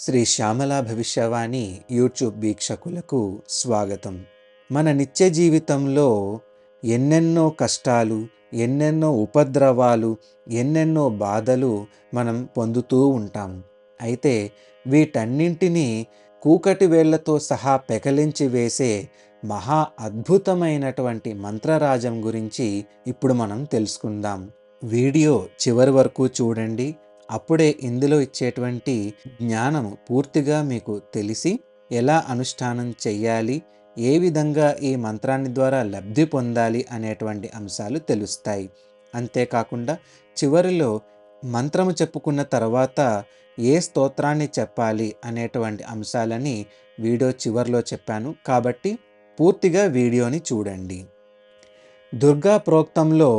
Shri Shyamala భవిష్యవాణి YouTube వీక్షకులకు స్వాగతం. మన నిత్య జీవితంలో ఎన్నెన్నో కష్టాలు, ఎన్నెన్నో ఉపద్రవాలు, ఎన్నెన్నో బాధలు మనం పొందుతూ ఉంటాం. అయితే వీటన్నింటినీ కూకటి వేళ్లతో సహా పెకలించి వేసే మహా అద్భుతమైనటువంటి మంత్రరాజం గురించి ఇప్పుడు మనం తెలుసుకుందాం. వీడియో చివరి వరకు చూడండి. అప్పుడే ఇందులో ఇచ్చేటువంటి జ్ఞానము పూర్తిగా మీకు తెలిసి ఎలా అనుష్ఠానం చెయ్యాలి, ఏ విధంగా ఈ మంత్రాన్ని ద్వారా లబ్ధి పొందాలి అనేటువంటి అంశాలు తెలుస్తాయి. అంతేకాకుండా చివరిలో మంత్రము చెప్పుకున్న తర్వాత ఏ స్తోత్రాన్ని చెప్పాలి అనేటువంటి అంశాలని వీడియో చివరిలో చెప్పాను. కాబట్టి పూర్తిగా వీడియోని చూడండి. దుర్గా ప్రోక్తంలో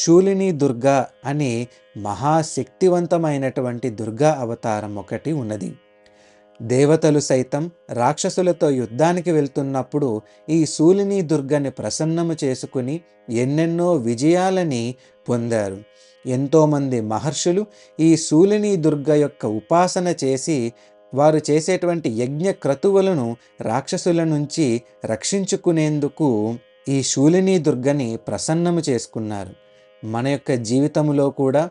శూలిని దుర్గా అనే మహాశక్తివంతమైనటువంటి దుర్గా అవతారం ఒకటి ఉన్నది. దేవతలు సైతం రాక్షసులతో యుద్ధానికి వెళ్తున్నప్పుడు ఈ శూలిని దుర్గని ప్రసన్నము చేసుకుని ఎన్నెన్నో విజయాలని పొందారు. ఎంతోమంది మహర్షులు ఈ శూలిని దుర్గ యొక్క ఉపాసన చేసి వారు చేసేటువంటి యజ్ఞ క్రతువులను రాక్షసుల నుంచి రక్షించుకునేందుకు ఈ శూలిని దుర్గని ప్రసన్నము చేసుకున్నారు. మన యొక్క జీవితంలో కూడా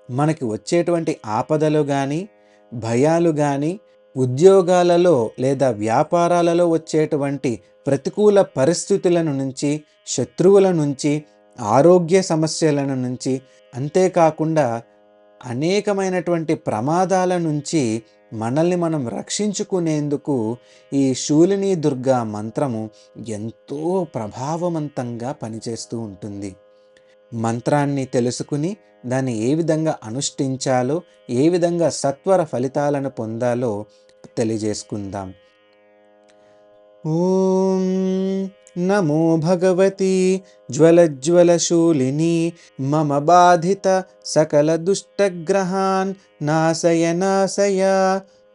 మనకి వచ్చేటువంటి ఆపదలు కానీ, భయాలు కానీ, ఉద్యోగాలలో లేదా వ్యాపారాలలో వచ్చేటువంటి ప్రతికూల పరిస్థితులను నుంచి, శత్రువుల నుంచి, ఆరోగ్య సమస్యలను నుంచి, అంతేకాకుండా అనేకమైనటువంటి ప్రమాదాల నుంచి మనల్ని మనం రక్షించుకునేందుకు ఈ శూలిని దుర్గా మంత్రము ఎంతో ప్రభావవంతంగా పనిచేస్తూ ఉంటుంది. మంత్రాన్ని తెలుసుకుని దాన్ని ఏ విధంగా అనుష్ఠించాలో, ఏ విధంగా సత్వర ఫలితాలను పొందాలో తెలియజేసుకుందాం. ఓం నమో భగవతి జ్వలజ్వలశూలిని మమ బాధిత సకల దుష్టగ్రహాన్ నాశయ నాశయ.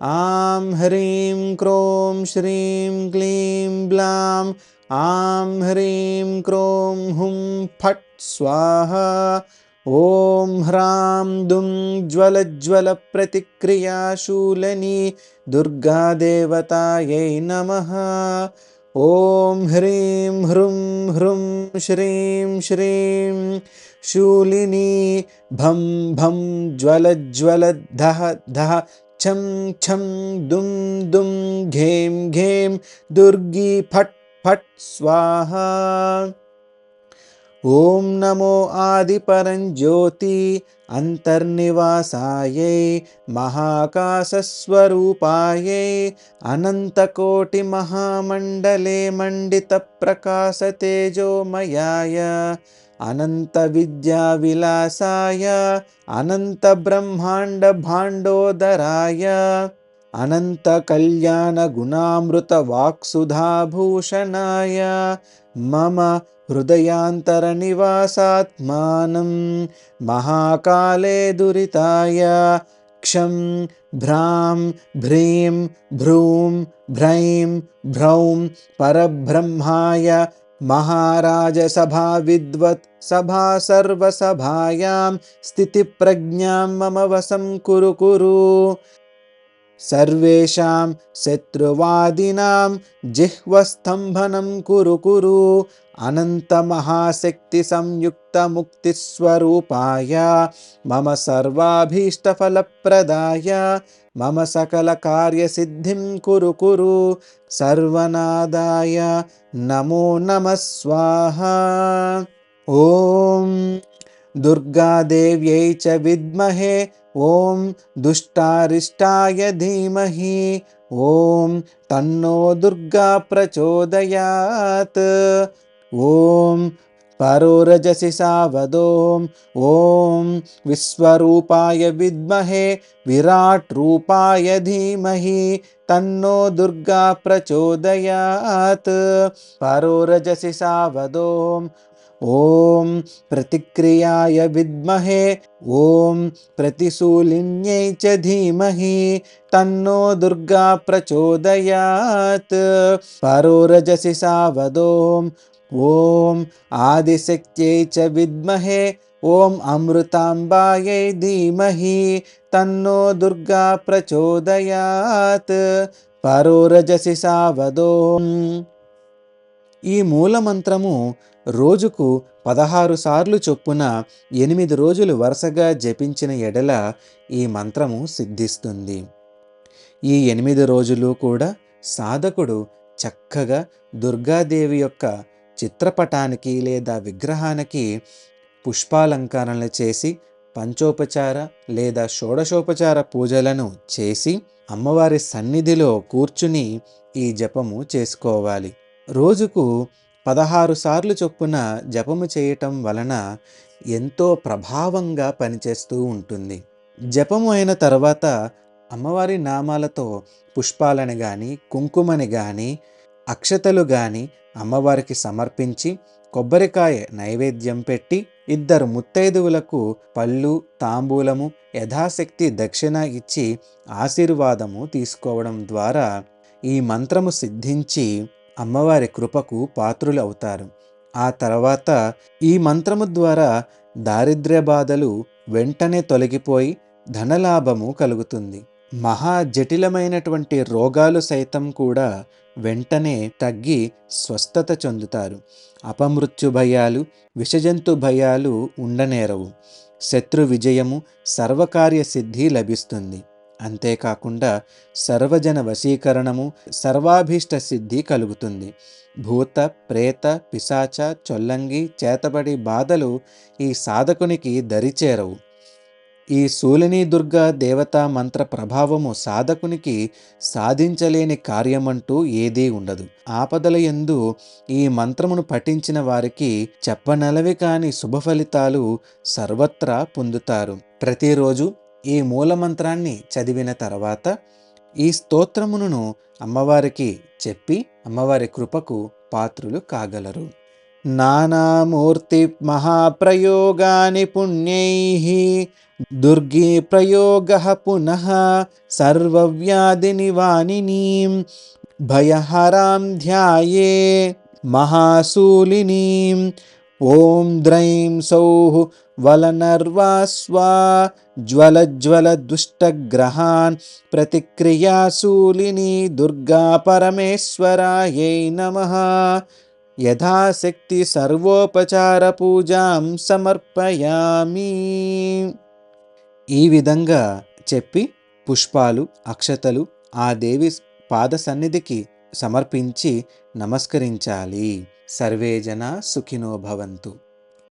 ఆం హ్రీం క్రోం శ్రీం క్లీం బ్లాం ఆం హ్రీం క్రోం హుం ఫట్ స్వాహా. ఓం హ్రాం దుం జ్వలజ్వల ప్రతిక్రియా శూలిని దుర్గాదేవతాయై నమః. ఓం హ్రీం హృం హృం శ్రీం శ్రీం శూలిని భం భం జ్వలజ్వల ధః ధః ఛం ఛం దుం దుం ఘేం ఘేం దుర్గి ఫట్ ఫట్ స్వాహా. ఓం నమో ఆదిపరంజ్యోతి అంతర్నివాసాయై మహాకాశస్వరూపాయై అనంతకోటి మహామండలే మండిత ప్రకాశ తేజోమయాయ అనంత విద్యా విలాసాయ అనంత బ్రహ్మాండ భాండోదరాయ అనంత కళ్యాణ గుణామృత వాక్సుధాభూషణాయ మమ హృదయాంతర నివాసాత్మానం మహాకాలే దురితాయ క్షం భ్రాం భ్రీం భ్రూం భ్రైం భ్రౌం పరబ్రహ్మాయ మహారాజ సభా విద్వత్ సభా సర్వసభాయాం స్థితి ప్రజ్ఞాం మమ వశం కురు కురు. సర్వేషాం శత్రువాదినాం జిహ్వస్తంభనం కురు కురు. అనంత మహాశక్తి సంయుక్త ముక్తి స్వరూపాయ మమ సర్వాభీష్ట ఫలప్రదాయ మమ సకల కార్యసిద్ధిం కురు కురు. సర్వనాదాయ నమో నమః స్వాహా. ఓం దుర్గాదేవ్యై చ విద్మహే ఓం దుష్టారిష్టాయ ధీమహి ఓం తన్నో దుర్గా ప్రచోదయాత్. ఓం పరోరజసి సావదోం ఓం విశ్వరూపాయ విద్మహే విరాట్ రూపాయ ధీమహి తన్నో దుర్గా ప్రచోదయాత్. పరోరజసి సావదోం ఓం ప్రతిక్రియాయ విద్మహే ఓం ప్రతిశూలిన్యై చ ధీమహి తన్నో దుర్గా ప్రచోదయాత్. పరోరజసి సావదోం ఓం ఆదిశక్త్యై చ విద్మహే ఓం అమృతాంబాయై ధీమహి తన్నో దుర్గా ప్రచోదయాత్ పరోరజసి సావదోం. ఈ మూల మంత్రము రోజుకు 16 సార్లు చొప్పున 8 రోజులు వరుసగా జపించిన ఎడల ఈ మంత్రము సిద్ధిస్తుంది. ఈ 8 రోజులు కూడా సాధకుడు చక్కగా దుర్గాదేవి యొక్క చిత్రపటానికి లేదా విగ్రహానికి పుష్పాలంకరణలు చేసి పంచోపచార లేదా షోడశోపచార పూజలను చేసి అమ్మవారి సన్నిధిలో కూర్చుని ఈ జపము చేసుకోవాలి. రోజుకు 16 సార్లు చొప్పున జపము చేయటం వలన ఎంతో ప్రభావంగా పనిచేస్తూ ఉంటుంది. జపము అయిన తర్వాత అమ్మవారి నామాలతో పుష్పాలను కానీ కుంకుమని కానీ అక్షతలు కానీ అమ్మవారికి సమర్పించి కొబ్బరికాయ నైవేద్యం పెట్టి 2 ముత్తైదువులకు పళ్ళు తాంబూలము యథాశక్తి దక్షిణ ఇచ్చి ఆశీర్వాదము తీసుకోవడం ద్వారా ఈ మంత్రము సిద్ధించి అమ్మవారి కృపకు పాత్రులు అవుతారు. ఆ తర్వాత ఈ మంత్రము ద్వారా దారిద్ర్య బాధలు వెంటనే తొలగిపోయి ధనలాభము కలుగుతుంది. మహా జటిలమైనటువంటి రోగాలు సైతం కూడా వెంటనే తగ్గి స్వస్థత చెందుతారు. అపమృత్యు భయాలు విషజంతు భయాలు ఉండనేరవు. శత్రు విజయము సర్వకార్య సిద్ధి లభిస్తుంది. అంతేకాకుండా సర్వజన వశీకరణము సర్వాభీష్ట సిద్ధి కలుగుతుంది. భూత ప్రేత పిశాచ చొల్లంగి చేతబడి బాధలు ఈ సాధకునికి దరిచేరవు. ఈ శూలిని దుర్గా దేవతా మంత్ర ప్రభావము సాధకునికి సాధించలేని కార్యమంటూ ఏదీ ఉండదు. ఆపదల యందు ఈ మంత్రమును పఠించిన వారికి చెప్పనలవి కాని శుభ ఫలితాలు సర్వత్రా పొందుతారు. ప్రతిరోజు ఈ మూలమంత్రాన్ని చదివిన తర్వాత ఈ స్తోత్రమును అమ్మవారికి చెప్పి అమ్మవారి కృపకు పాత్రులు కాగలరు. నానామూర్తి మహాప్రయోగాని పుణ్యైః దుర్గే ప్రయోగః పునః సర్వవ్యాధి నివారిణీం భయహరాం ధ్యాయే మహాశూలినీం. ఓం ద్రైం సౌః వలనర్వాస్వా జ్వల దుష్టగ్రహాన్ ప్రతిక్రియాశూలిని దుర్గా పరమేశ్వరాయై నమః. యథాశక్తి సర్వోపచార పూజాం సమర్పయామి. ఈ విధంగా చెప్పి పుష్పాలు అక్షతలు ఆ దేవి పాద సన్నిధికి సమర్పించి నమస్కరించాలి. సర్వే జనా సుఖినో భవంతు.